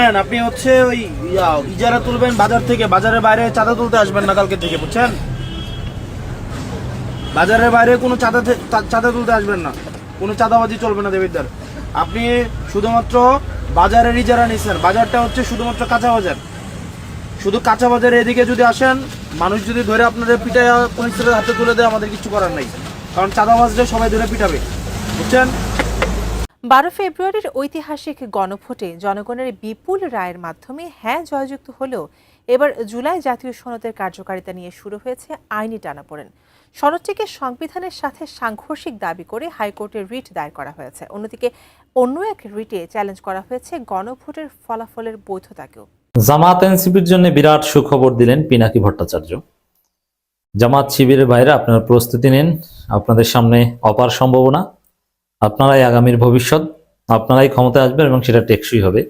শুনেন, আপনি হচ্ছে ওই ইজারা তুলবেন বাজার থেকে, বাজারের বাইরে চাঁদা তুলতে আসবেন না কালকে থেকে, বুঝছেন? বাজারের বাইরে কোনো চাঁদা তুলতে আসবেন না, কোনো চাঁদাবাজি চলবে না দেবিদ্দার। আপনি শুধুমাত্র বাজারের ইজারা নিচ্ছেন, বাজারটা হচ্ছে শুধুমাত্র কাঁচা বাজার। শুধু কাঁচা বাজারে এদিকে যদি আসেন, মানুষ যদি ধরে আপনাদের পিটায় পুলিশের হাতে তুলে দেয়, আমাদের কিছু করার নেই, কারণ চাঁদাবাজরা সবাই ধরে পিটাবে, বুঝছেন? 12 ফেব্রুয়ারির ঐতিহাসিক গণভোটে জনগণের বিপুল রায়ের মাধ্যমে হ্যাঁ জয়যুক্ত হলেও এবার জুলাই জাতীয় সনদের কার্যকারিতা নিয়ে শুরু হয়েছে আইনি টানাপোড়েন। সনদটিকে সংবিধানের সাথে সাংঘর্ষিক দাবি করে হাইকোর্টে রিট দায়ের করা হয়েছে। অন্যদিকে অন্য এক রিটে চ্যালেঞ্জ করা হয়েছে গণভোটের ফলাফলের বৈধতাকেও। জামাত এনসিপির জন্য বিরাট সুখবর দিলেন পিনাকি ভট্টাচার্য। জামাত শিবিরের বাইরে আপনারা প্রস্তুতি নিন, আপনাদের সামনে অপার সম্ভাবনা, আপনারাই আগামীর ভবিষ্যৎ, আপনারাই ক্ষমতায় আসবেন এবং সেটা টেকসই হবে।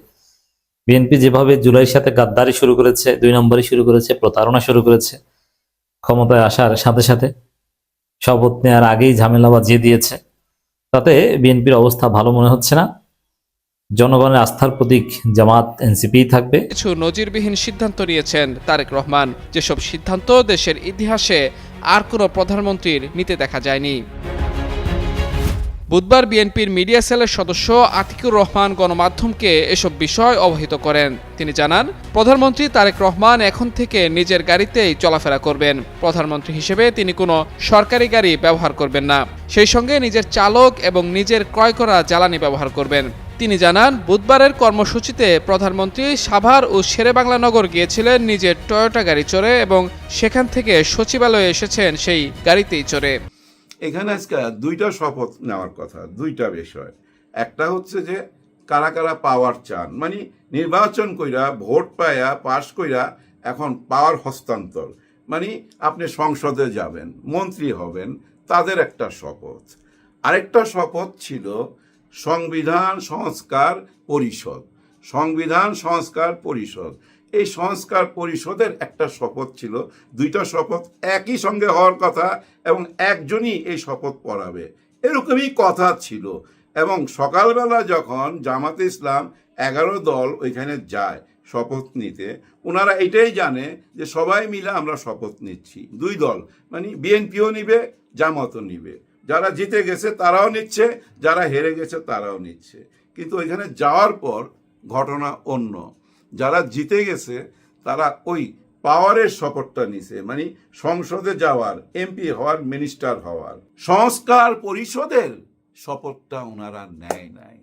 বিএনপি যেভাবে জুলাইয়ের সাথে গাদ্দারি শুরু করেছে, 2 নম্বরই শুরু করেছে, প্রতারণা শুরু করেছে, ক্ষমতায় আসার সাথে সাথে শপথ নেওয়ার আগেই ঝামেলা বাজিয়ে দিয়েছে, তাতে বিএনপির অবস্থা ভালো মনে হচ্ছে না। জনগণের আস্থার প্রতীক জামাত এনসিপি থাকবে। কিছু নজিরবিহীন সিদ্ধান্ত নিয়েছেন তারেক রহমান, যেসব সিদ্ধান্ত দেশের ইতিহাসে আর কোনো প্রধানমন্ত্রীর নিতে দেখা যায়নি। বুধবার বিএনপির মিডিয়া সেলের সদস্য আতিকুর রহমান গণমাধ্যমকে এসব বিষয় অবহিত করেন। তিনি জানান, প্রধানমন্ত্রী তারেক রহমান এখন থেকে নিজের গাড়িতেই চলাফেরা করবেন। প্রধানমন্ত্রী হিসেবে তিনি কোনো সরকারি গাড়ি ব্যবহার করবেন না, সেই সঙ্গে নিজের চালক এবং নিজের ক্রয় করা জ্বালানি ব্যবহার করবেন। তিনি জানান, বুধবারের কর্মসূচিতে প্রধানমন্ত্রী সাভার ও শেরেবাংলা নগর গিয়েছিলেন নিজের টয়োটা গাড়ি চড়ে এবং সেখান থেকে সচিবালয়ে এসেছেন সেই গাড়িতেই চড়ে। এখানে আজকে 2টা শপথ নেওয়ার কথা, 2টা বিষয়। একটা হচ্ছে যে কারা কারা পাওয়ার চান, মানে নির্বাচন কইরা ভোট পাইয়া পাশ কইরা এখন পাওয়ার হস্তান্তর, মানে আপনি সংসদে যাবেন, মন্ত্রী হবেন, তাদের একটা শপথ। আরেকটা শপথ ছিল সংবিধান সংস্কার পরিষদ। সংবিধান সংস্কার পরিষদ, এই সংস্কার পরিষদের একটা শপথ ছিল। 2টা শপথ একই সঙ্গে হওয়ার কথা এবং একজনই এই শপথ পড়াবে, এরকমই কথা ছিল। এবং সকালবেলা যখন জামাতে ইসলাম 11 দল ওইখানে যায় শপথ নিতে, ওনারা এটাই জানে যে সবাই মিলে আমরা শপথ নিচ্ছি। 2 দল, মানে বিএনপিও নিবে, জামাতও নিবে। যারা জিতে গেছে তারাও নিচ্ছে, যারা হেরে গেছে তারাও নিচ্ছে। কিন্তু ওইখানে যাওয়ার পর ঘটনা অন্য। যারা জিতে গেছে তারা ওই পাওয়ারের শপথটা নিছে, মানে সংসদে যাওয়ার, এমপি হওয়ার, মিনিস্টার হওয়ার। সংস্কার পরিষদের শপথটা ওনারা নেয় নাই।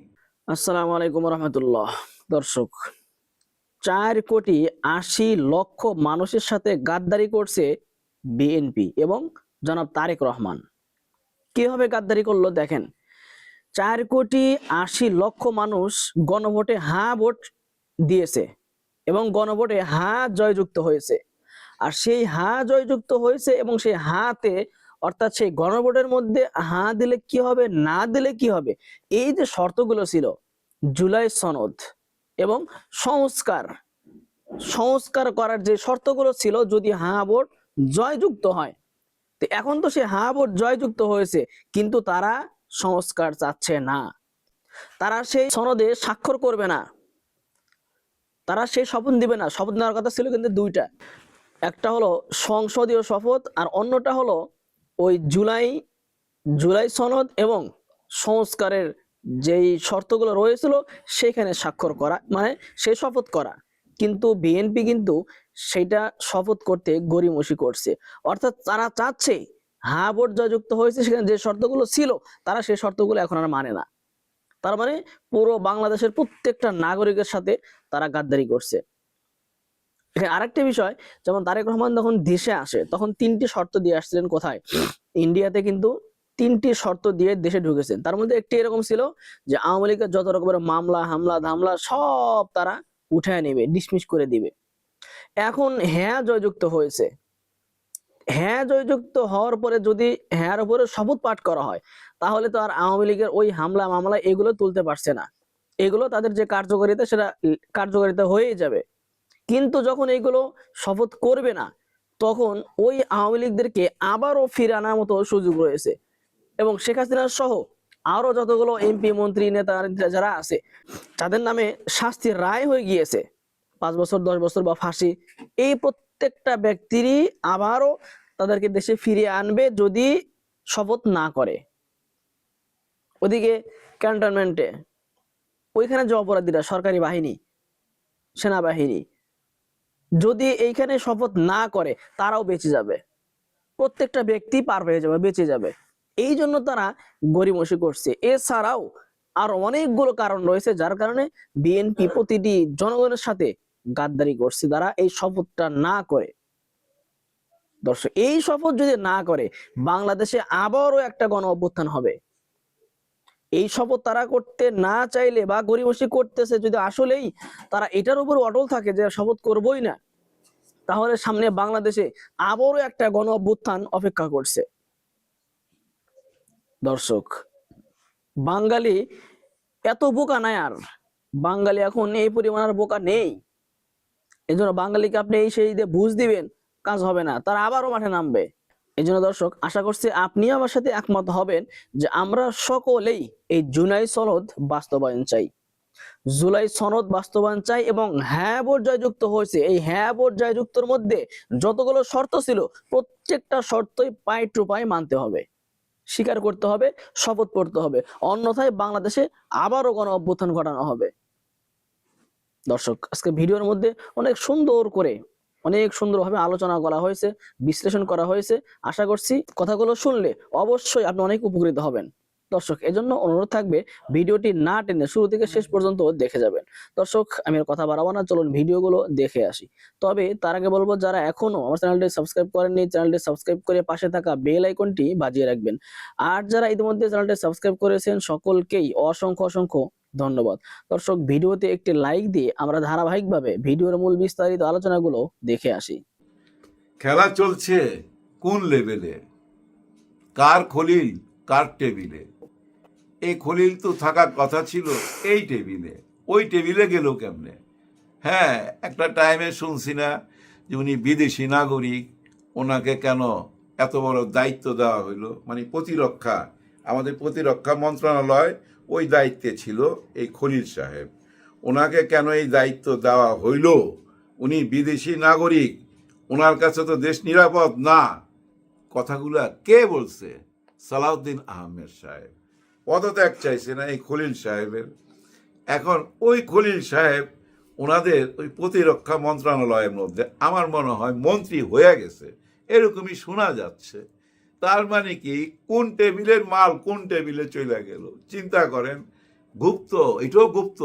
আসসালামু আলাইকুম রহমতুল্লাহ। দর্শক, 4,80,00,000 মানুষের সাথে গাদ্দারি করছে বিএনপি এবং জনাব তারেক রহমান। কিভাবে গাদ্দারি করলো দেখেন। 4,80,00,000 মানুষ গণভোটে হ্যাঁ ভোট দিয়েছে এবং গণভোটে হ্যাঁ জয়যুক্ত হয়েছে। আর সেই হ্যাঁ জয়যুক্ত হয়েছে এবং সেই হাতে, অর্থাৎ সেই গণভোটের মধ্যে হ্যাঁ দিলে কি হবে, না দিলে কি হবে, এই যে শর্তগুলো ছিল, জুলাই সনদ এবং সংস্কার করার যে শর্তগুলো ছিল, যদি হ্যাঁ ভোট জয়যুক্ত হয়, তো এখন তো সে হ্যাঁ ভোট জয়যুক্ত হয়েছে, কিন্তু তারা সংস্কার চাচ্ছে না। তারা সেই সনদে স্বাক্ষর করবে না, তারা সেই শপথ দিবে না। শপথ নেওয়ার কথা ছিল কিন্তু 2টা, একটা হলো সংসদীয় শপথ আর অন্যটা হলো ওই জুলাই সনদ এবং সংস্কারের যেই শর্তগুলো রয়েছিল সেখানে স্বাক্ষর করা, মানে সেই শপথ করা। কিন্তু বিএনপি কিন্তু সেটা শপথ করতে গড়িমসি করছে। অর্থাৎ তারা চাচ্ছে হ্যাঁ ভোট জয়যুক্ত হয়েছে, সেখানে যে শর্তগুলো ছিল তারা সেই শর্তগুলো এখন আর মানে না। তার মানে পুরো বাংলাদেশের প্রত্যেকটা নাগরিকের সাথে তারা গাদ্দারি করছে। এখানে আরেকটা বিষয়, যেমন তারেক রহমান যখন দেশে আসে তখন 3টি শর্ত দিয়ে আসছিলেন। কোথায়? ইন্ডিয়াতে কিন্তু 3টি শর্ত দিয়ে দেশে ঢুকেছেন। তার মধ্যে একটি এরকম ছিল যে আওয়ামী লীগের যত রকমের মামলা হামলা ধামলা সব তারা উঠায় নেবে, ডিসমিস করে দিবে। এখন হ্যাঁ জয়যুক্ত হয়েছে, হ্যাঁ জয়যুক্ত হওয়ার পরে যদি হ্যাঁর উপরে শপথ পাঠ করা হয়, তাহলে তো আর আওয়ামী লীগের ওই হামলা মামলা এগুলো তুলতে পারছে না। এগুলো তাদের যে কার্যকারিতা, সেটা কার্যকারিতা হয়েই যাবে। কিন্তু যখন এইগুলো শপথ করবে না, তখন ওই আওয়ামী লীগদেরকে আবারও ফিরে আনার মতো সুযোগ রয়েছে এবং শেখ হাসিনা সহ আরো যতগুলো এমপি মন্ত্রী নেতা যারা আছে যাদের নামে শাস্তির রায় হয়ে গিয়েছে 5 বছর 10 বছর বা ফাঁসি, এই প্রত্যেকটা ব্যক্তিরই আবারও তাদেরকে দেশে ফিরিয়ে আনবে যদি শপথ না করে। ওদিকে ক্যান্টনমেন্টে ওইখানে যে অপরাধীরা সরকারি বাহিনী সেনাবাহিনী যদি এইখানে শপথ না করে তারাও বেঁচে যাবে, প্রত্যেকটা ব্যক্তি পার পেয়ে যাবে, বেঁচে যাবে। এই জন্য তারা গড়িমসি করছে। এছাড়াও আর অনেকগুলো কারণ রয়েছে যার কারণে বিএনপি প্রতিটি জনগণের সাথে গাদ্দারি করছে তারা এই শপথটা না করে। দর্শক, এই শপথ যদি না করে বাংলাদেশে আবারও একটা গণ অভ্যুত্থান হবে। এই শপথ তারা করতে না চাইলে বা গড়িমসি করতেছে যদি আসলেই তারা এটার উপর অটল থাকে যে শপথ করবই না, তাহলে সামনে বাংলাদেশে আবারও একটা গণ অভ্যুত্থান অপেক্ষা করছে। দর্শক, বাঙালি এত বোকা নাই আর, বাঙালি এখন এই পরিমাণ আর বোকা নেই। এই জন্য বাঙালিকে আপনি এই সেই দিয়ে বুঝ দিবেন, কাজ হবে না, তারা আবারও মাঠে নামবে। এই জন্য দর্শক, আশা করছি আপনি আমার সাথে একমত হবেন যে আমরা সকলেই এই জুলাই সনদ বাস্তবায়ন চাই, জুলাই সনদ বাস্তবায়ন চাই। এবং হ্যাঁ ভোট জয়যুক্ত হয়েছে, এই হ্যাঁ ভোট জয়যুক্তর মধ্যে যতগুলো শর্ত ছিল প্রত্যেকটা শর্তই পাই টু পাই মানতে হবে, স্বীকার করতে হবে, শপথ পড়তে হবে, অন্যথায় বাংলাদেশে আবারও গণ অভ্যুত্থান ঘটানো হবে। দর্শক, আজকে ভিডিওর মধ্যে অনেক সুন্দরভাবে আলোচনা করা হয়েছে, বিশ্লেষণ করা হয়েছে। আশা করছি কথাগুলো শুনলে অবশ্যই আপনি অনেক উপকৃত হবেন। দর্শক, এজন্য অনুরোধ থাকবে ভিডিওটি না টেনে শুরু থেকে শেষ পর্যন্ত দেখে যাবেন। দর্শক, আমি আর কথা বাড়াবো না, চলুন ভিডিওগুলো দেখে আসি। তবে তার আগে বলবো, যারা এখনো আমার চ্যানেলটি সাবস্ক্রাইব করেননি, চ্যানেলটি সাবস্ক্রাইব করে পাশে থাকা বেল আইকনটি বাজিয়ে রাখবেন। আর যারা ইতিমধ্যে চ্যানেলটি সাবস্ক্রাইব করেছেন সকলকেই অসংখ্য ধন্যবাদ। দর্শক, ভিডিওতে একটি লাইক দিয়ে আমরা ধারাবাহিকভাবে ভিডিওর মূল বিস্তারিত আলোচনাগুলো দেখে আসি। খেলা চলছে কোন লেভেলে, কার খলিল কার টেবিলে। এই খলিল তো থাকার কথা ছিল এই টেবিলে, ওই টেবিলে গেল কেমনে? হ্যাঁ, একটা টাইমে শুনছি না যে উনি বিদেশি নাগরিক, ওনাকে কেন এত বড় দায়িত্ব দেওয়া হইলো, মানে প্রতিরক্ষা, আমাদের প্রতিরক্ষা মন্ত্রণালয় ওই দায়িত্বে ছিল এই খলিল সাহেব, ওনাকে কেন এই দায়িত্ব দেওয়া হইল? উনি বিদেশি নাগরিক, ওনার কাছে তো দেশ নিরাপদ না। কথাগুলা কে বলছে? সালাউদ্দিন আহমেদ সাহেব পদত্যাগ চাইছে না এই খলিল সাহেবের। এখন ওই খলিল সাহেব ওনাদের ওই প্রতিরক্ষা মন্ত্রণালয়ের মধ্যে আমার মনে হয় মন্ত্রী হয়ে গেছে, এরকমই শোনা যাচ্ছে। তার মানে কি, কোন টেবিলের মাল কোন টেবিলে চলে গেল? চিন্তা করেন, গুপ্ত, এটাও গুপ্ত।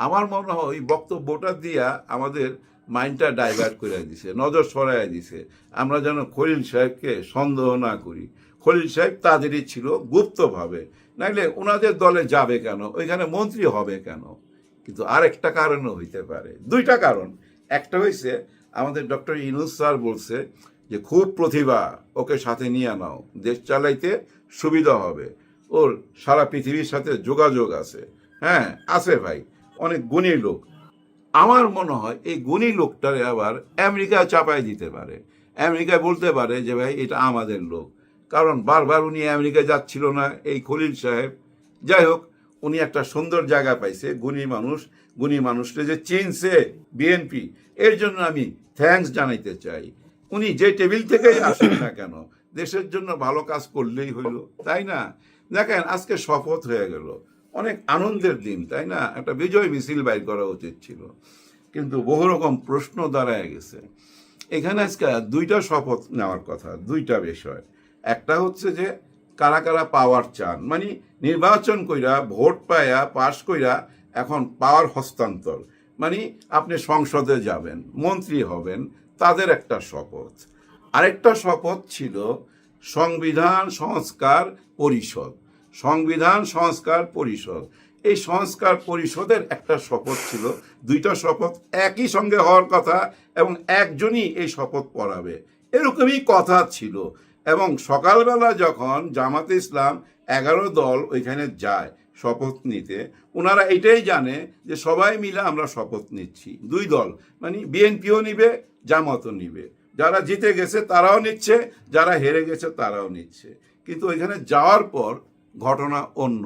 আমার মনে হয় ওই বক্তব্যটা দিয়া আমাদের মাইন্ডটা ডাইভার্ট করে দিছে, নজর সরাইয়া দিছে, আমরা যেন খলিল সাহেবকে সন্দেহ না করি। খলিল সাহেব তাদেরই ছিল গুপ্তভাবে, নাইলে ওনাদের দলে যাবে কেন, ওইখানে মন্ত্রী হবে কেন? কিন্তু আরেকটা কারণও হইতে পারে, দুইটা কারণ। একটা হয়েছে আমাদের ডক্টর ইউনূস স্যার বলছে যে খুব প্রতিভা, ওকে সাথে নিয়ে নাও, দেশ চালাইতে সুবিধা হবে, ওর সারা পৃথিবীর সাথে যোগাযোগ আছে। হ্যাঁ আছে ভাই, অনেক গুণী লোক। আমার মনে হয় এই গুণী লোকটারে আবার আমেরিকা চাপাই দিতে পারে, আমেরিকায় বলতে পারে যে ভাই এটা আমাদের লোক। কারণ বারবার উনি আমেরিকায় যাচ্ছিল না এই খলিল সাহেব। যাই হোক, উনি একটা সুন্দর জায়গা পাইছে, গুণী মানুষটা যে চিনছে বিএনপি, এর জন্য আমি থ্যাঙ্কস জানাইতে চাই। উনি যে টেবিল থেকেই আসেন না কেন, দেশের জন্য ভালো কাজ করলেই হইল, তাই না? দেখেন, আজকে শপথ হয়ে গেল, অনেক আনন্দের দিন, তাই না? একটা বিজয় মিছিল বাইর করা উচিত ছিল, কিন্তু বহু রকম প্রশ্ন দাঁড়ায় গেছে। এখানে আজকে দুইটা শপথ নেওয়ার কথা, দুইটা বিষয়। একটা হচ্ছে যে কারা কারা পাওয়ার চান, মানে নির্বাচন কইরা ভোট পাইয়া পাশ কইরা এখন পাওয়ার হস্তান্তর, মানে আপনি সংসদে যাবেন, মন্ত্রী হবেন, তাদের একটা শপথ। আরেকটা শপথ ছিল সংবিধান সংস্কার পরিষদ, সংবিধান সংস্কার পরিষদ। এই সংস্কার পরিষদের একটা শপথ ছিল। দুইটা শপথ একই সঙ্গে হওয়ার কথা এবং একজনই এই শপথ পড়াবে, এরকমই কথা ছিল। এবং সকালবেলা যখন জামাতে ইসলাম 11 দল ওইখানে যায় শপথ নিতে, ওনারা এটাই জানে যে সবাই মিলে আমরা শপথ নিচ্ছি। দুই দল, মানে বিএনপিও নিবে, জামাতও নিবে, যারা জিতে গেছে তারাও নিচ্ছে, যারা হেরে গেছে তারাও নিচ্ছে। কিন্তু ওইখানে যাওয়ার পর ঘটনা অন্য।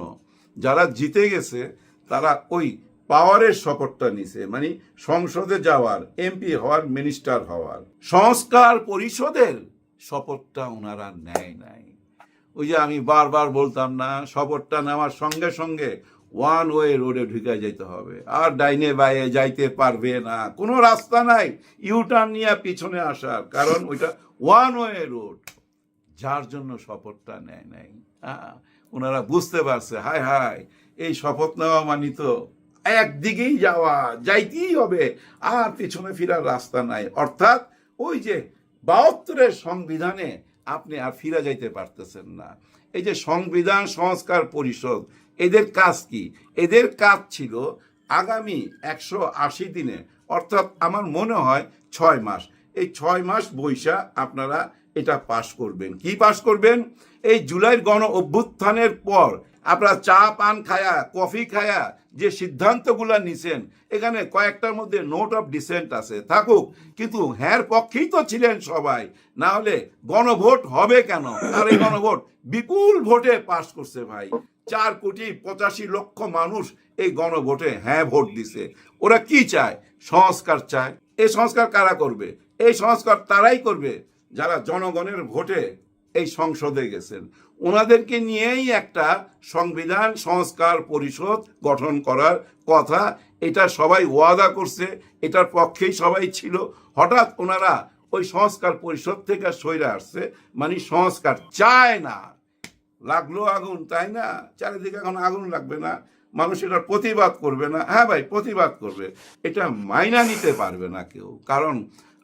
যারা জিতে গেছে তারা ওই পাওয়ারের শপথটা নিছে, মানে সংসদে যাওয়ার, এমপি হওয়ার, মিনিস্টার হওয়ার। সংস্কার পরিষদের শপথটা ওনারা নেয় নাই। ওই যে আমি বারবার বলতাম না, শপথটা নেওয়ার সঙ্গে সঙ্গে ওয়ান ওয়ে রোডে ঢুকে যেতে হবে, আর ডাইনে বাইরে যাইতে পারবে না, কোনো রাস্তা নাই ইউটার্ন নিয়ে পিছনে আসার, কারণ ওইটা ওয়ান ওয়ে রোড। যার জন্য শপথটা নেয় নাই। ওনারা বুঝতে পারছে, হায় হায়, এই শপথ নেওয়া মানে তো একদিকেই যাওয়া, যাইতেই হবে, আর পিছনে ফেরার রাস্তা নাই। অর্থাৎ ওই যে ৭২-এর সংবিধানে আপনি আর ফিরে যাইতে পারতেছেন না। এই যে সংবিধান সংস্কার পরিষদ, এদের কাজ কি? এদের কাজ ছিল আগামী ১৮০ দিনে, অর্থাৎ আমার মনে হয় ৬ মাস, এই ৬ মাস বৈশা আপনারা এটা পাশ করবেন। কি পাশ করবেন? এই জুলাইয়ের গণ অভ্যুত্থানের পর আপনারা চা পান খায়া, কফি খায়া যে সিদ্ধান্তগুলো নিছেন, এখানে কয়েকটার মধ্যে নোট অফ ডিসেন্ট আছে, থাকুক, কিন্তু হ্যার পক্ষেই তো ছিলেন সবাই, না হলে গণভোট হবে কেন? আর এই গণভোট বিপুল ভোটে পাশ করছে ভাই। ৪,৮৫,০০,০০০ মানুষ এই গণভোটে হ্যাঁ ভোট দিছে। ওরা কি চায়? সংস্কার চায়। এই সংস্কার কারা করবে? এই সংস্কার তারাই করবে যারা জনগণের ভোটে এই সংসদে গেছেন। ওনাদেরকে নিয়েই একটা সংবিধান সংস্কার পরিষদ গঠন করার কথা, এটা সবাই ওয়াদা করছে, এটার পক্ষেই সবাই ছিল। হঠাৎ ওনারা ওই সংস্কার পরিষদ থেকে সইরে আসছে, মানে সংস্কার চায় না। লাগলো আগুন, তাই না? চারিদিকে এখন আগুন লাগবে না, মানুষ এটার প্রতিবাদ করবে না? হ্যাঁ ভাই, প্রতিবাদ করবে, এটা মাইনা নিতে পারবে না কেউ। কারণ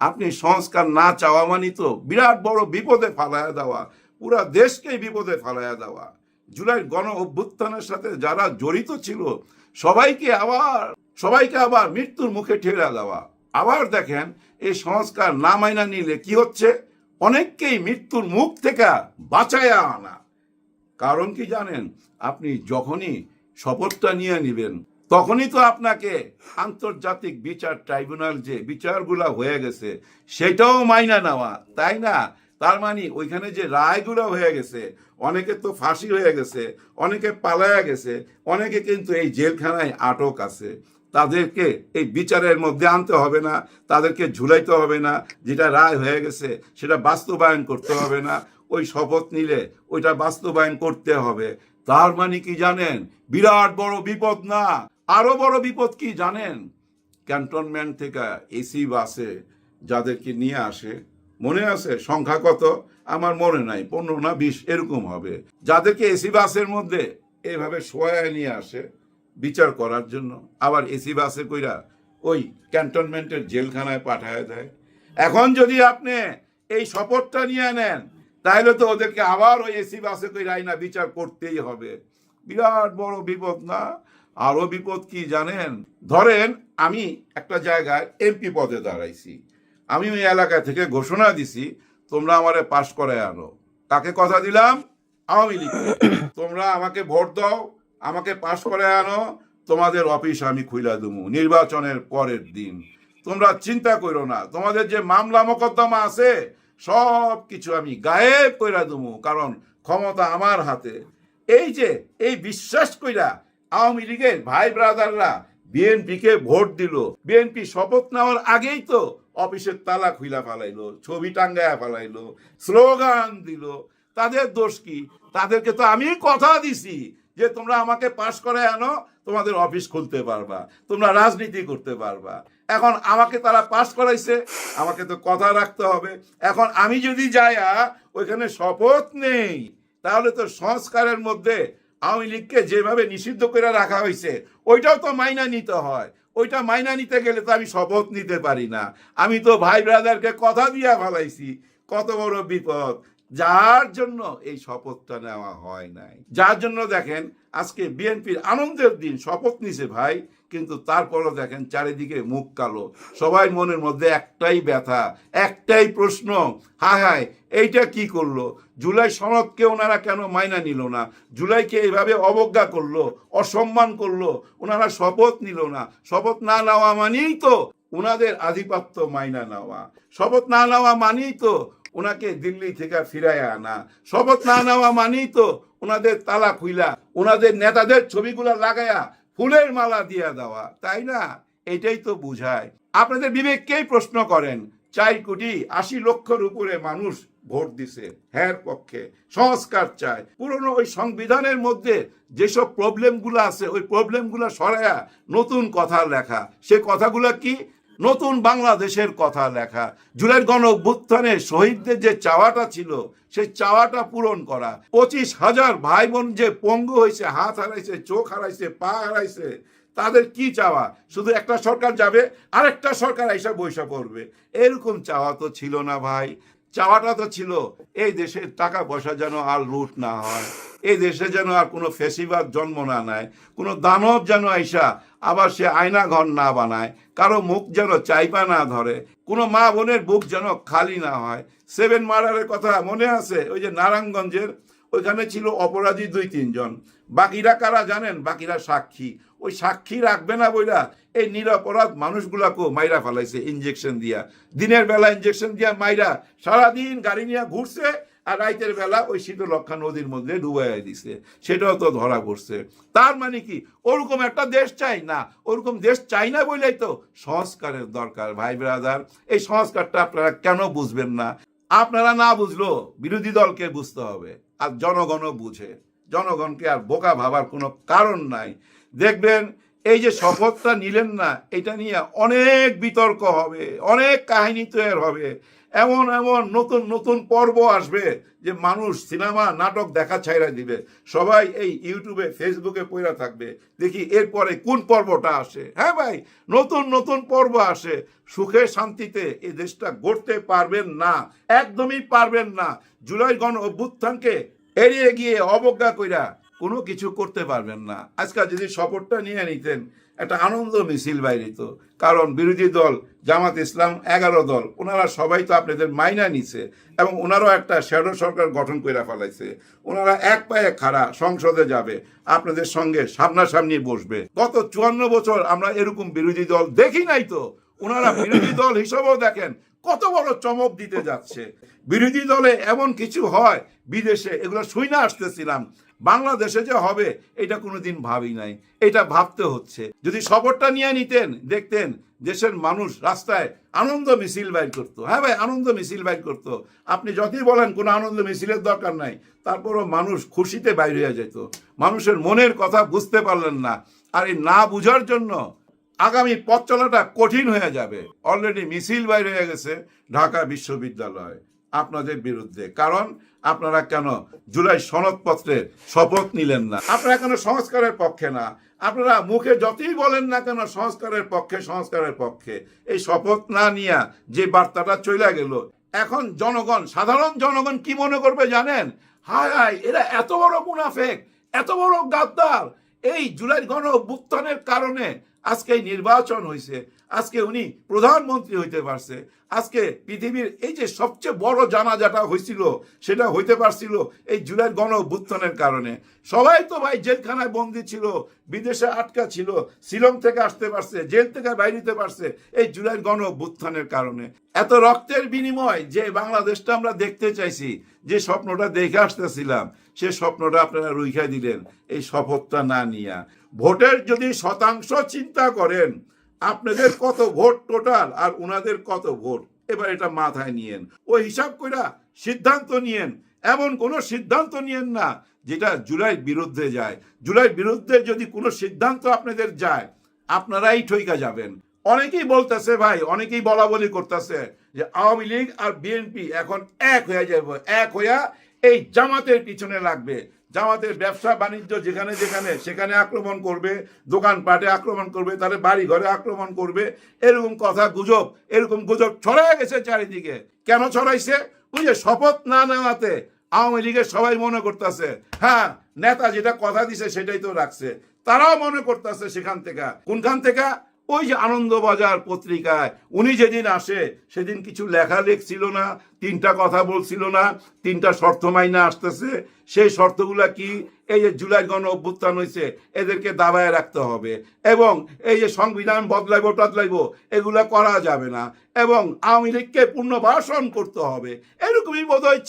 আপনি সংস্কার না চাওয়া মানে তো বিরাট বড় বিপদে ফালায়া দেওয়া, পুরা দেশকেই বিপদে ফালায়া দেওয়া। জুলাইয়ের গণ অভ্যুত্থানের সাথে যারা জড়িত ছিল সবাইকে আবার মৃত্যুর মুখে ঠেলে দেওয়া। আবার দেখেন, এই সংস্কার না মাইনা নিলে কি হচ্ছে? অনেককেই মৃত্যুর মুখ থেকে বাঁচায়া আনা। কারণ কি জানেন? আপনি যখনই শপথটা নিয়ে নেবেন, তখনই তো আপনাকে আন্তর্জাতিক বিচার ট্রাইব্যুনাল যে বিচারগুলা হয়ে গেছে সেটাও মাইনা নেওয়া, তাই না? তার মানে ওইখানে যে রায়গুলো হয়ে গেছে, অনেকে তো ফাঁসি হয়ে গেছে, অনেকে পালায়া গেছে, অনেকে কিন্তু এই জেলখানায় আটক আছে। তাদেরকে এই বিচারের মধ্যে আনতে হবে না, তাদেরকে ঝুলাইতে হবে না, যেটা রায় হয়ে গেছে সেটা বাস্তবায়ন করতে হবে না। ওই শপথ নিলে ওইটা বাস্তবায়ন করতে হবে। তার মানে কি জানেন? বিরাট বড় বিপদ না, আরো বড় বিপদ কি জানেন? ক্যান্টনমেন্ট থেকে এসি বাসে যাদেরকে নিয়ে আসে, মনে আছে সংখ্যা কত? আমার মনে নাই, 15 না 20 এরকম হবে, যাদেরকে এসি বাসের মধ্যে এভাবে শোয়ায় নিয়ে আসে বিচার করার জন্য, আবার এসি বাসে কইরা ওই ক্যান্টনমেন্টের জেলখানায় পাঠায় দেয়। এখন যদি আপনি এই শপথটা নিয়ে নেন, তাহলে তো ওদেরকে আবার ওই এসি বাসে কইরা আইনা বিচার করতেই হবে। বিরাট বড় বিপদ না? আরো বিপদ কি জানেন? ধরেন আমি একটা জায়গায় এমপি পদে দাঁড়াইছি, আমি ওই এলাকা থেকে ঘোষণা দিছি তোমরা আমারে পাশ করে আনো। কাকে কথা দিলাম? আওয়ামী লীগ। তোমরা আমাকে ভোট দাও, আমাকে পাশ করে আনো, তোমাদের অফিস আমি খুইলা দেবো নির্বাচনের পরের দিন। তোমরা চিন্তা করো না, তোমাদের যে মামলা মোকদ্দমা আছে সব কিছু আমি গায়েব কইরা দেবো, কারণ ক্ষমতা আমার হাতে। এই বিশ্বাস কইরা আওয়ামী লীগের ভাই ব্রাদাররা বিএনপিকে ভোট দিল। বিএনপি শপথ নেওয়ার আগেই তো অফিসের তালা খুইলা ফেলাইলো, ছবি টাঙ্গায়া ফেলাইলো, স্লোগান দিল। তাদের দোষ কি? তাদেরকে তো আমি কথা দিছি যে তোমরা আমাকে পাশ করে আনো, তোমাদের অফিস খুলতে পারবা, তোমরা রাজনীতি করতে পারবা। এখন আমাকে তারা পাশ করাইছে, আমাকে তো কথা রাখতে হবে। এখন আমি যদি যাইয়া ওইখানে শপথ নেই, তাহলে তো সংস্কারের মধ্যে আওয়ামী লীগকে যেভাবে নিষিদ্ধ করে রাখা হয়েছে ওইটাও তো মাইনা নিতে হয়। ওইটা মাইনা নিতে গেলে তো আমি শপথ নিতে পারি না। আমি তো ভাই ব্রাদারকে কথা দিয়া ফেলাইছি। কত বড় বিপদ! যার জন্য এই শপথটা নেওয়া হয় নাই, যার জন্য দেখেন আজকে বিএনপির আনন্দের দিন, শপথ নিছে ভাই, কিন্তু তারপরও দেখেন চারিদিকে মুখ কালো, সবাই মনের মধ্যে একটাই ব্যথা, একটাই প্রশ্ন, হায় হায় এইটা কি করলো? জুলাই সনদকে ওনারা কেন মাইনা নিল না? জুলাইকে এইভাবে অবজ্ঞা করলো, অসম্মান করলো, ওনারা শপথ নিল না। শপথ না নেওয়া মানেই তো ওনাদের আধিপত্য মাইনা নেওয়া, শপথ না নেওয়া মানেই তো ওনাকে দিল্লি থেকে ফিরায় আনা, শপথ না নেওয়া মানেই তো ওনাদের তালা খুইলা ওনাদের নেতাদের ছবিগুলা লাগায়া ফুলের মালা দিয়া দেওয়া, তাই না? এটাই তো বুঝায়। আপনাদের বিবেককেই প্রশ্ন করেন, 4,80,00,000 উপরে মানুষ ভোট দিছে হ্যাঁ পক্ষে, সংস্কার চায়। পুরনো ওই সংবিধানের মধ্যে যেসব প্রবলেমগুলো আছে ওই প্রবলেমগুলো সরায়া নতুন কথা লেখা। সে কথাগুলো কি? নতুন বাংলাদেশের কথা লেখা। জুলাইয়ের গণ অভ্যুত্থানে শহীদদের যে চাওয়াটা ছিল সেই চাওয়াটা পূরণ করা। 25,000 ভাই বোন যে পঙ্গু হয়েছে, হাত হারাইছে, চোখ হারাইছে, পা হারাইছে, তাদের কি চাওয়া? শুধু একটা সরকার যাবে আরেকটা সরকার এসে বৈশা পড়বে, এরকম চাওয়া তো ছিল না ভাই। চাওয়াটা তো ছিল এই দেশের টাকা পয়সা যেন আর লুট না হয়, এই দেশে যেন আর কোনো ফেসিবাদ জন্ম না নেয়, কোনো দানব যেন আইসা আবার সে আয়না ঘর না বানায়, কারো মুখ যেন চাইপা না ধরে, কোনো মা বোনের বুক যেন খালি না হয়। 7 মার্ডারের কথা মনে আছে? ওই যে নারায়ণগঞ্জের ওইখানে ছিল অপরাধী 2-3 জন, বাকিরা কারা জানেন? বাকিরা সাক্ষী। ওই সাক্ষী রাখবে না বইরা এই নিরপরাধ মানুষগুলাকেও মাইরা ফেলাইছে ইঞ্জেকশন দিয়া। দিনের বেলা ইঞ্জেকশন দিয়া মাইরা সারাদিন গাড়ি নিয়ে ঘুরছে, আর রাইতের বেলা ওই শীতলক্ষা নদীর মধ্যে ডুবাইয়া দিছে, সেটাও তো ধরা পড়ছে। তার মানে কি ওরকম একটা দেশ চাই না? ওরকম দেশ চাই না বলেই তো সংস্কারের দরকার ভাই ব্রাদার। এই সংস্কারটা আপনারা কেন বুঝবেন না? আপনারা না বুঝলো বিরোধী দলকে বুঝতে হবে, আর জনগণও বুঝে। জনগণকে আর বোকা ভাবার কোনো কারণ নাই। দেখবেন এই যে শপথটা নিলেন না, এটা নিয়ে অনেক বিতর্ক হবে, অনেক কাহিনী তৈরি হবে, এমন এমন নতুন নতুন পর্ব আসবে যে মানুষ সিনেমা নাটক দেখা ছাইড়া দিবে। সবাই এই ইউটিউবে ফেসবুকে পড়া থাকবে, দেখি এরপরে কোন পর্বটা আসে। হ্যাঁ ভাই, নতুন নতুন পর্ব আসে। সুখে শান্তিতে এই দেশটা গড়তে পারবেন না, একদমই পারবেন না। জুলাই গণ অভ্যুত্থানকে এড়িয়ে গিয়ে অবজ্ঞা কইরা কোনো কিছু করতে পারবেন না। আজকাল যদি শপথটা নিয়ে নিতেন, একটা আনন্দ মিছিল বাইরিত। কারণ বিরোধী দল জামাত ইসলাম 11 দল, ওনারা সবাই তো আপনাদের মাইনা নিছে, এবং ওনারাও একটা শ্যাডো সরকার গঠন করে ফেলাইছে। ওনারা এক পায়ে খাড়া, সংসদে যাবে, আপনাদের সঙ্গে সামনাসামনি বসবে। গত 54 বছর আমরা এরকম বিরোধী দল দেখি নাই তো। ওনারা বিরোধী দল হিসেবেও দেখেন কত বড় চমক দিতে যাচ্ছে। বিরোধী দলে এমন কিছু হয় বিদেশে, এগুলো শুই না আসতেছিলাম। বাংলাদেশে যে হবে এটা কোনোদিন ভাবি নাই, এটা ভাবতে হচ্ছে। যদি শপথটা নিয়ে নিতেন, দেখতেন দেশের মানুষ রাস্তায় আনন্দ মিছিল বাইর করতো। হ্যাঁ ভাই, আনন্দ মিছিল বাইর করতো। আপনি যতই বলেন কোনো আনন্দ মিছিলের দরকার নাই, তারপরও মানুষ খুশিতে বাইর হয়ে যেত। মানুষের মনের কথা বুঝতে পারলেন না, আর এই না বুঝার জন্য আগামী পথ চলাটা কঠিন হয়ে যাবে। অলরেডি মিছিল বাইর হয়ে গেছে ঢাকা বিশ্ববিদ্যালয় আপনাদের বিরুদ্ধে। কারণ আপনারা কেন জুলাই সনদপত্রের শপথ নিলেন না? আপনারা কেন সংস্কারের পক্ষে না? আপনারা মুখে যতই বলেন না কেন সংস্কারের পক্ষে, সংস্কারের পক্ষে, এই শপথ না নিয়ে যে বার্তাটা চলে গেল, এখন জনগণ, সাধারণ জনগণ কি মনে করবে জানেন? হায় হায়, এরা এত বড় মুনাফেক, এত বড় গাদ্দার। এই জুলাই গণ অভ্যুত্থানের কারণে আজকে এই নির্বাচন হয়েছে, আজকে উনি প্রধানমন্ত্রী হইতে পারছে, আজকে পৃথিবীর এই যে সবচেয়ে বড় জানাজাটা হয়েছিল সেটা হইতে পারছিল এই জুলাই গণ অভ্যুত্থানের কারণে। সবাই তো ভাই জেলখানায় বন্দী ছিল, বিদেশে আটকা ছিল, শিলং থেকে আসতে পারছে, জেল থেকে বাইরে পারছে এই জুলাই গণ অভ্যুত্থানের কারণে। এত রক্তের বিনিময় যে বাংলাদেশটা আমরা দেখতে চাইছি, যে স্বপ্নটা দেখে আসতেছিলাম, সে স্বপ্নটা আপনারা রুইখা দিলেন এই শপথটা না নিয়া। ভোটের যদি শতাংশ চিন্তা করেন, আপনাদের কত ভোট টোটাল আর উনাদের কত ভোট, এবার এটা মাথায় নিয়েন, ওই হিসাব কইরা সিদ্ধান্ত নিয়েন। এমন কোনো সিদ্ধান্ত নিয়েন না যেটা জুলাইয়ের বিরুদ্ধে যায়। জুলাইয়ের বিরুদ্ধে যদি কোনো সিদ্ধান্ত আপনাদের যায়, আপনারাই ঠইকা যাবেন। অনেকেই বলতেছে ভাই, অনেকেই বলা বলি করতেছে যে আওয়ামী লীগ আর বিএনপি এখন এক হয়ে যাবে, এক হইয়া এই জামাতের পিছনে লাগবে। জামাতের ব্যবসা বাণিজ্য যেখানে যেখানে সেখানে আক্রমণ করবে, দোকানপাটে আক্রমণ করবে, তাদের বাড়ি ঘরে আক্রমণ করবে। এরকম কথা গুজব, এরকম গুজব ছড়ায় গেছে চারিদিকে। কেন ছড়াইছে? ওই যে শপথ না নেওয়াতে আওয়ামী লীগের সবাই মনে করতেছে হ্যাঁ নেতা যেটা কথা দিছে সেটাই তো রাখছে। তারাও মনে করতেছে সেখান থেকে, কোনখান থেকে? ওই যে আনন্দবাজার পত্রিকায় উনি যেদিন আসে সেদিন কিছু লেখালেখ ছিল না, 3টা কথা বলছিল না, 3টা শর্ত মাইনা আসতেছে। সেই শর্তগুলা কি? এই যে জুলাই গণ অভ্যুত্থান হয়েছে, এদেরকে দাবায় রাখতে হবে, এবং এই যে সংবিধান বদলাইবো টদলাইবো এগুলা করা যাবে না, এবং আওয়ামী লীগকে পুনর্বাসন করতে হবে। এরকমই বোধহয়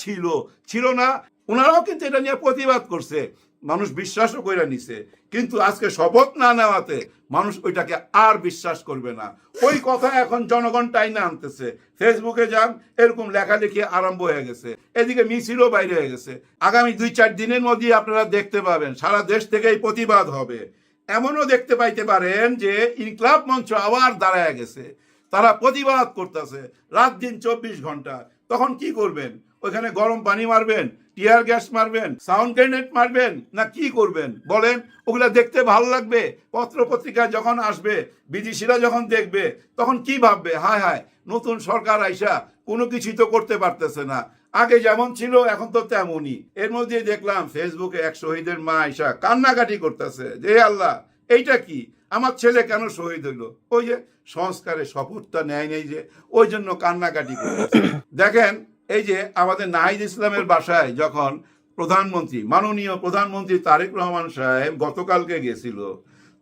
ছিল না? ওনারাও কিন্তু এটা নিয়ে প্রতিবাদ করছে, মানুষ বিশ্বাসও করে নিছে, কিন্তু আজকে শপথ না নেওয়াতে মানুষ ওইটাকে আর বিশ্বাস করবে না। ওই কথা এখন জনগণ টাইনা আনতেছে, ফেসবুকে যান এরকম লেখালেখি আরম্ভ হয়ে গেছে, এদিকে মিছিলও বাইরে হয়ে গেছে। আগামী 2-4 দিনের মধ্যেই আপনারা দেখতে পাবেন সারা দেশ থেকে এই প্রতিবাদ হবে। এমনও দেখতে পাইতে পারেন যে ইনকলাব মঞ্চ আবার দাঁড়ায় গেছে, তারা প্রতিবাদ করতেছে রাত দিন 24 ঘন্টা। তখন কি করবেন? ওইখানে গরম পানি মারবেন, টিয়ার গ্যাস মারবেন, সাউন্ড গ্রেনেড মারবেন, না কি করবেন বলেন? ওগুলা দেখতে ভালো লাগবে? পত্র পত্রিকা যখন আসবে, বিদেশিরা যখন দেখবে, তখন কি ভাববে? হায় হায়, নতুন সরকার আইসা কোনো কিছুই তো করতে পারতেছে না, আগে যেমন ছিল এখন তো তেমনই। এর মধ্যে দেখলাম ফেসবুকে এক শহীদের মা আইসা কান্নাকাটি করতেছে যে আল্লাহ, এইটা কি, আমার ছেলে কেন শহীদ হইলো? ওই যে সংস্কারে শপথটা নেয় নেই, যে ওই জন্য কান্নাকাটি করতেছে। দেখেন, এই যে আমাদের নাহিদ ইসলামের বাসায় যখন প্রধানমন্ত্রী, মাননীয় প্রধানমন্ত্রী তারেক রহমান সাহেব গতকালকে গেছিল,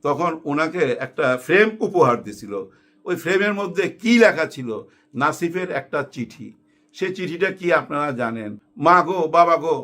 তখন ওনাকে একটা ফ্রেম উপহার দিছিল। ওই ফ্রেমের মধ্যে কি লেখা ছিল? নাসিফের একটা চিঠি। সে চিঠিটা কি আপনারা জানেন? মা গো, বাবা গো,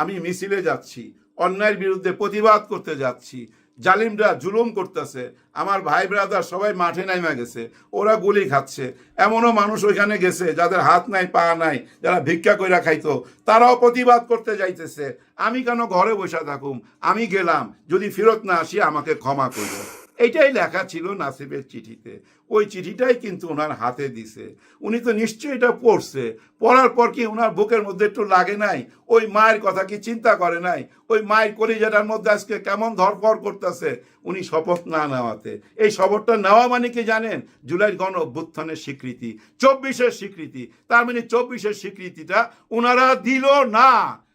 আমি মিছিলে যাচ্ছি, অন্যায়ের বিরুদ্ধে প্রতিবাদ করতে যাচ্ছি, জালিমরা জুলুম করতেছে, আমার ভাই ব্রাদার সবাই মাঠে নাইমা গেছে, ওরা গুলি খাচ্ছে। এমনও মানুষ ওইখানে গেছে যাদের হাত নাই, পা নাই, যারা ভিক্ষা কইরা খাইতো, তারাও প্রতিবাদ করতে যাইতেছে। আমি কেন ঘরে বসে থাকুম? আমি গেলাম, যদি ফেরত না আসি আমাকে ক্ষমা করবো। এইটাই লেখা ছিল নাসিফের চিঠিতে। ওই চিঠিটাই কিন্তু ওনার হাতে দিছে। উনি তো নিশ্চয়ই এটা পড়ছে। পড়ার পর কি ওনার বুকের মধ্যে একটু লাগে নাই? ওই মায়ের কথা কি চিন্তা করে নাই? ওই মায়ের কলিজাটার মধ্যে আজকে কেমন ধরপড় করতেছে উনি শপথ না নেওয়াতে। এই শপথটা নেওয়া মানে কি জানেন? জুলাই গণ অভ্যুত্থানের স্বীকৃতি, 24-এর স্বীকৃতি। তার মানে 24-এর স্বীকৃতিটা ওনারা দিল না।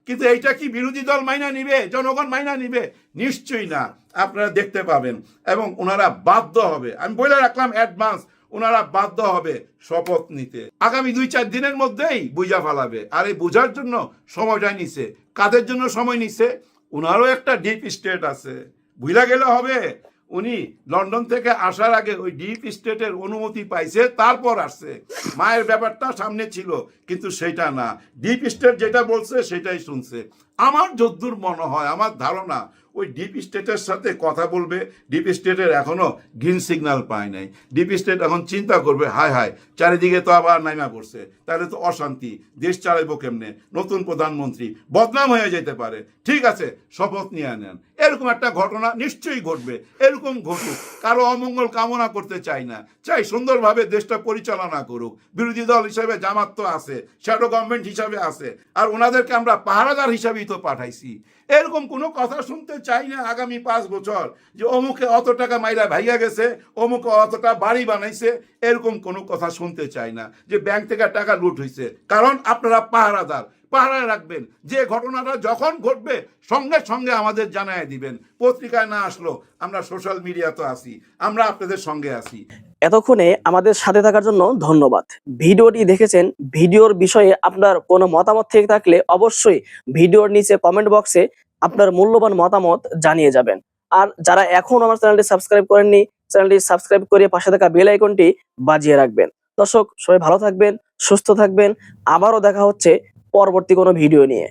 কিন্তু এইটা কি বিরোধী দল মাইনা নিবে? জনগণ মাইনা নিবে? নিশ্চয়ই না। আপনারা দেখতে পাবেন, এবং ওনারা বাধ্য হবে, আমি বলে রাখলাম অ্যাডভান্স, ওনারা বাধ্য হবে শপথ নিতে। আগামী 2-4 দিনের মধ্যেই বুঝা ফেলাবে। আর এই বোঝার জন্য সময়টা নিছে। কাদের জন্য সময় নিছে? ওনারও একটা ডিপ স্টেট আছে, বুঝা গেলে হবে। উনি লন্ডন থেকে আসার আগে ওই ডিপ স্টেটের অনুমতি পাইছে, তারপর আসছে। মায়ের ব্যাপারটা সামনে ছিল, কিন্তু সেটা না, ডিপ স্টেট যেটা বলছে সেটাই শুনছে। আমার যদ্দূর মনে হয়, আমার ধারণা, ওই ডিপ স্টেটের সাথে কথা বলবে। ডিপ স্টেটের এখনো গ্রিন সিগন্যাল পায় নাই। ডিপ স্টেট এখন চিন্তা করবে, হায় হায়, চারিদিকে তো আবার নাইমা পড়ছে, তাহলে তো অশান্তি, দেশ চালাইবো কেমনে? নতুন প্রধানমন্ত্রী, বদনাম হয়ে যেতে পারে। ঠিক আছে, শপথ নিয়ে নেন। এরকম একটা ঘটনা নিশ্চয়ই ঘটবে, এরকম ঘটুক। কারো অমঙ্গল কামনা করতে চাই না, চাই সুন্দরভাবে দেশটা পরিচালনা করুক। বিরোধী দল হিসাবে জামাত তো আছে, শ্যাডো গভর্নমেন্ট হিসাবে আছে, আর ওনাদেরকে আমরা পাহারাদার হিসাবেই তো পাঠাইছি। এরকম কোনো কথা শুনতে চাই না আগামী 5 বছর, যে অমুকে অত টাকা মাইরা ভাইয়া গেছে, অমুকে অতটা বাড়ি বানাইছে। এরকম কোনো কথা শুনতে চাই না, যে ব্যাংক থেকে টাকা লুট হয়েছে। কারণ আপনারা পাহারাদার, পাহারায় রাখবেন। যে ঘটনাটা যখন ঘটবে সঙ্গে সঙ্গে আমাদের জানায় দিবেন। পত্রিকায় না আসলো, আমরা সোশ্যাল মিডিয়া তো আছি, আমরা আপনাদের সঙ্গে আছি। এতক্ষণে আমাদের সাথে থাকার জন্য ধন্যবাদ। ভিডিওটি দেখেছেন, ভিডিওর বিষয়ে আপনার কোনো মতামত থেকে থাকলে অবশ্যই ভিডিওর নিচে কমেন্ট বক্সে আপনার মূল্যবান মতামত জানিয়ে যাবেন। আর যারা এখন আমার চ্যানেলটি সাবস্ক্রাইব করেননি, চ্যানেলটি সাবস্ক্রাইব করে পাশে থাকা বেল আইকনটি বাজিয়ে রাখবেন। দর্শক, সবাই ভালো থাকবেন, সুস্থ থাকবেন। আবারও দেখা হচ্ছে পরবর্তী কোনো ভিডিও নিয়ে।